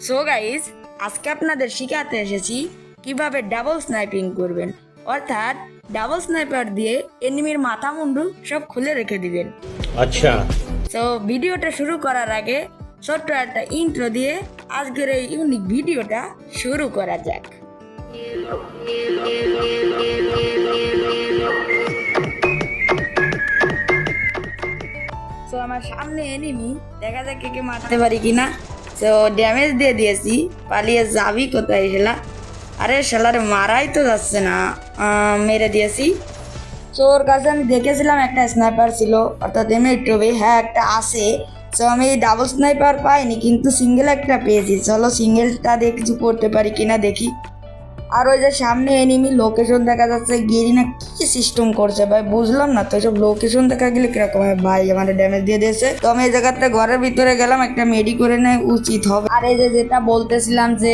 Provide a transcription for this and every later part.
So guys, আজকে আপনাদের শিখাতে এসেছি কিভাবে ডাবল স্নাইপিং করবেন, অর্থাৎ ডাবল স্নাইপার দিয়ে এনিমির মাথা মুন্ডু সব খুলে রেখে দিবেন। আচ্ছা, সো ভিডিওটা শুরু করার আগে ছোট্ট একটা ইন্ট্রো দিয়ে আজকের এই ইউনিক ভিডিওটা শুরু করা যাক। সো আমার সামনে এনিমি, দেখা যাক কে মারতে পারি কিনা। তো ড্যামেজ দিয়ে দিয়েছি, পালিয়ে যাবি কোথায় শালা? আরে শালারে মারাই তো যাচ্ছে না, মেরে দিয়েছি। তো ওর কাছে আমি দেখেছিলাম একটা স্নাইপার ছিল, অর্থাৎ এমএ-12, হ্যাঁ একটা আছে। তো আমি ডাবল স্নাইপার পাইনি, কিন্তু সিঙ্গেল একটা পেয়েছি। চলো সিঙ্গেলটা দিয়ে কিছু করতে পারি কিনা দেখি। আর ওই যে সামনে এনিমি লোকেশন দেখা যাচ্ছে, গেরি না কি সিস্টেম করছে ভাই, বুঝলাম না তো। সব লোকেশন দেখা গেলে কিরকম হয় ভাই, আমার ড্যামেজ দিয়ে দিয়েছে। তো আমি এই জায়গাতে ঘরের ভিতরে গেলাম, একটা মেডি করে নেওয়া উচিত হবে। আর এই যে যেটা বলতেছিলাম যে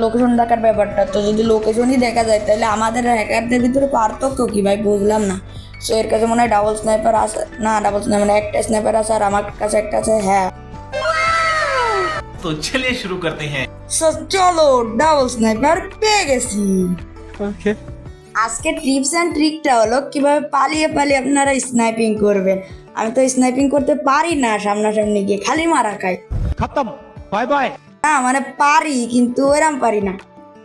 লোকেশন দেখার ব্যাপারটা, তো যদি লোকেশনই দেখা যায় তাহলে আমাদের হ্যাকারদের ভিতরে পার্থক্য কি ভাই, বুঝলাম না। সো এর কাছে মনে হয় ডাবল স্নাইপার আছে, না ডাবল স্নাইপার মানে একটা স্নাইপার আছে, আর আমার কাছে একটা আছে। হ্যাঁ, तो चलिए शुरू करते हैं। সো চলো ডাবল স্নাইপার পেয়ে গেছি। আজকে টিপস অ্যান্ড ট্রিকটা হলো কিভাবে পালিয়ে পালিয়ে আপনারা স্নাইপিং করবেন। আমি তো স্নাইপিং করতে পারি না, সামনাসামনি গিয়ে খালি মারা খাই। खत्म, बाय बाय। না মানে পারি, কিন্তু এরম পারি না।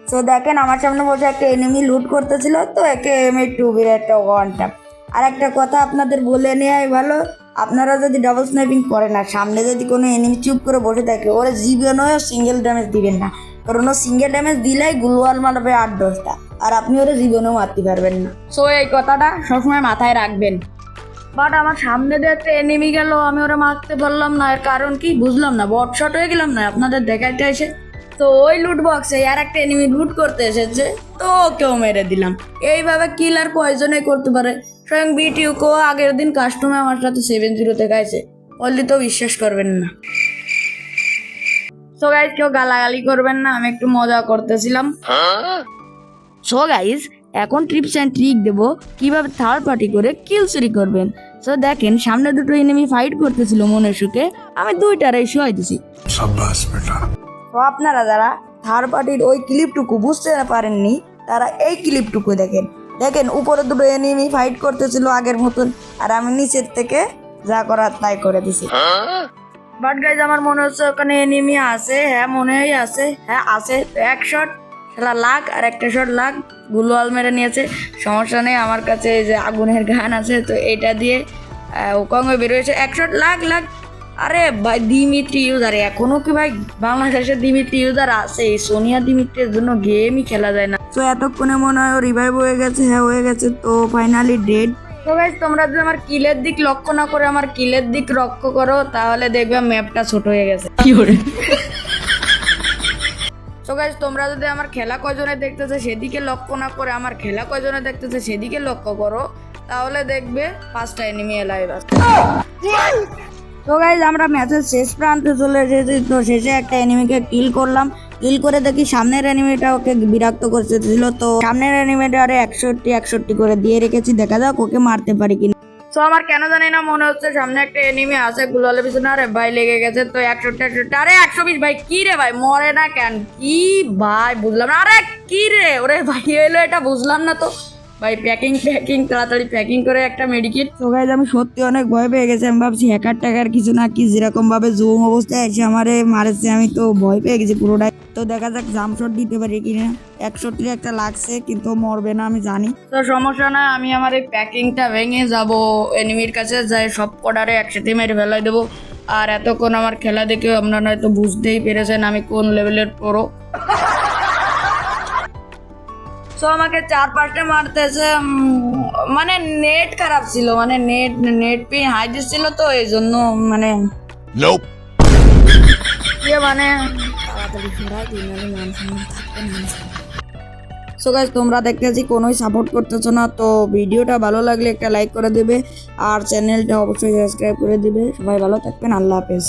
তো দেখেন আমার সামনে বসে একটা এনিমি লুট করতেছিল, তো একে এমএ-12 একটা ওয়ান ট্যাপ। আর একটা কথা আপনাদের বলে নেওয়াই ভালো, আপনারা যদি ডাবল স্নাইপিং করেন না, সামনে যদি কোনো এনিমি চুপ করে বসে থাকে, ওরা জীবনেও সিঙ্গেল ড্যামেজ দিবেন না, কারণ ও সিঙ্গেল ড্যামেজ দিলেই গুলওয়াল মারবে 8-10টা, আর আপনি ওরা জীবনেও মারতে পারবেন না। সো এই কথাটা সবসময় মাথায় রাখবেন। বাট আমার সামনে দিয়ে একটা এনিমি গেল, আমি ওরা মারতে পারলাম না, এর কারণ কি বুঝলাম না, বট শট হয়ে গেলাম না আপনাদের দেখাইতে এসে। তো ওই লুট বক্সে আর একটা এনিমি লুট করতে এসেছে, তো ওকেও মেরে দিলাম। এইভাবে কিলার পয়জনে করতে পারে। স্বয়ং বিটিউকেও আগের দিন কাস্টমে আমার সাথে 7-0 গাইছে, বললি তো বিশ্বাস করবেন না। সো গাইজ, কেউ গালাগালি করবেন না, আমি একটু মজা করতেছিলাম। সো গাইজ, এখন টিপস অ্যান্ড ট্রিক দেবো কিভাবে থার্ড পার্টি করে কিল চুরি করবেন। সো দেখেন সামনে দুটো এনিমি ফাইট করতেছিল মনের সুখে, আমি দুইটারে শুয়াই দিছি। তো আপনারা যারা থার্ড পার্টির ওই ক্লিপটুকু বুঝতে পারেননি, তারা এই ক্লিপটুকু দেখেন। দেখেন উপরে দুটো এনিমি ফাইট করতেছিল আগের মতন, আর আমি নিচের থেকে যা করার তাই করে দিছি। বাট গাইজ, আমার মনে হচ্ছে ওখানে এনিমি আছে। হ্যাঁ মনে হয় আছে, হ্যাঁ আছে। তো এক শট খেলা লাগ, আর একটা শট লাগ, গুলওয়াল মেরে নিয়েছে। সমস্যা নেই, আমার কাছে এই যে আগুনের গান আছে, তো এটা দিয়ে ওকঙ্গে বেরোয়েছে। এক শট লাগ লাগ। আরে ভাই দিমিত্রি ইউজার, এখনো কি ভাই বাংলাদেশের দিমিত্রি ইউজার আছে? এই সোনিয়া দিমিত্রির জন্য গেমই খেলা যায় না। তো এতক্ষণে মনে হয় ও রিভাইভ হয়ে গেছে। হ্যাঁ হয়ে গেছে, তো ফাইনালি ডেড। তো গাইজ, তোমরা যদি আমার কিলের দিক লক্ষ্য না করে আমার কিলের দিক লক্ষ্য করো, তাহলে দেখবে ম্যাপটা ছোট হয়ে গেছে। কি করে? তো গাইজ, তোমরা যদি আমার খেলা কয়জনে দেখতেছে সেদিকে লক্ষ্য না করে আমার খেলা কয়জনে দেখতেছে সেদিকে লক্ষ্য করো, তাহলে দেখবে 5টা এনিমি এলাইভ আছে। তো গাইজ, আমরা ম্যাচের শেষ প্রান্তে চলে এসেছি। তো শেষে একটা এনিমিকে কিল করলাম। কিল করে দেখি সামনের এনিমিটা ওকে বিরক্ত করতেছিল, তো সামনের এনিমিটা আরে 61 করে দিয়ে রেখেছি, দেখা যাক ওকে মারতে পারি কিনা। তো আমার কেন জানি না মনে হচ্ছে সামনে একটা এনিমি আছে গুলালের পিছনে। আরে ভাই লেগে গেছে, তো 61 আরে 120 ভাই, কি রে ভাই মরে না কেন? কি ভাই বুঝলাম না, আরে কি রে ওরে ভাই এলো, এটা বুঝলাম না তো ভাই। প্যাকিং তাড়াতাড়ি প্যাকিং করে একটা মেডিকেট। তো গাইজ, আমি সত্যি অনেক ভয় পেয়ে গেছি। আমি ভাবছি হ্যাকার ট্যাকার কিছু না, কি যেরকম ভাবে জুম অবস্থায় এসে আমারে মারেছে, আমি তো ভয় পেয়ে গেছি পুরোটাই। তো দেখা যাক জাম্প শট দিতে পারি কিনা। 61 একটা লাগছে, কিন্তু মরবে না আমি জানি। তো সমস্যা না, আমি আমার এই প্যাকিংটা ভেঙে যাব এনিমির কাছে, যাই সব কটারে একসাথে মেরে ফেলাই দেবো। আর এতক্ষণ আমার খেলা দেখে আপনারা হয়তো বুঝতেই পেরেছেন আমি কোন লেভেলের প্রো। তো আমাকে 4-5টা মারতেছে, মানে নেট খারাপ ছিল, মানে নেট পি হাই দিচ্ছিল, তো এই জন্য মানে মানে তাড়াতাড়ি সরাই দিই, নাহলে মান সম্মান থাকবে না। সো গাইস, তোমরা দেখতেছি কোনোই সাপোর্ট করতেছো না, তো ভিডিওটা ভালো লাগলে একটা লাইক করে দেবে, আর চ্যানেলটা অবশ্যই সাবস্ক্রাইব করে দিবে। সবাই ভালো থাকবেন, আল্লাহ হাফেজ।